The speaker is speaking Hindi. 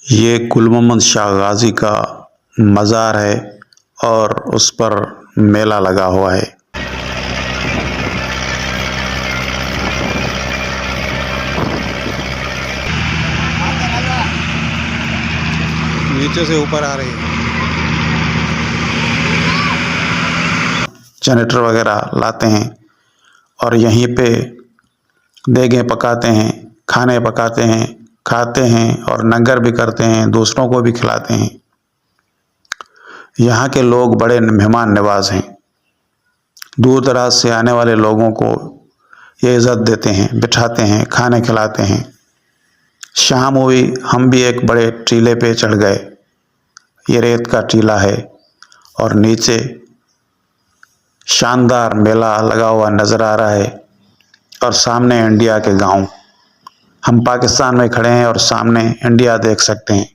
ये गुल मोहम्मद शाह गाजी का मज़ार है और उस पर मेला लगा हुआ है। नीचे से ऊपर आ रही है। जनरेटर वगैरह लाते हैं और यहीं पे देगें पकाते हैं, खाने पकाते हैं, खाते हैं और लंगर भी करते हैं, दूसरों को भी खिलाते हैं। यहाँ के लोग बड़े मेहमान नवाज हैं। दूर दराज से आने वाले लोगों को ये इज़्ज़त देते हैं, बिठाते हैं, खाने खिलाते हैं। शाम हुई, हम भी एक बड़े टीले पे चढ़ गए। ये रेत का टीला है और नीचे शानदार मेला लगा हुआ नज़र आ रहा है और सामने इंडिया के गांव। हम पाकिस्तान में खड़े हैं और सामने इंडिया देख सकते हैं।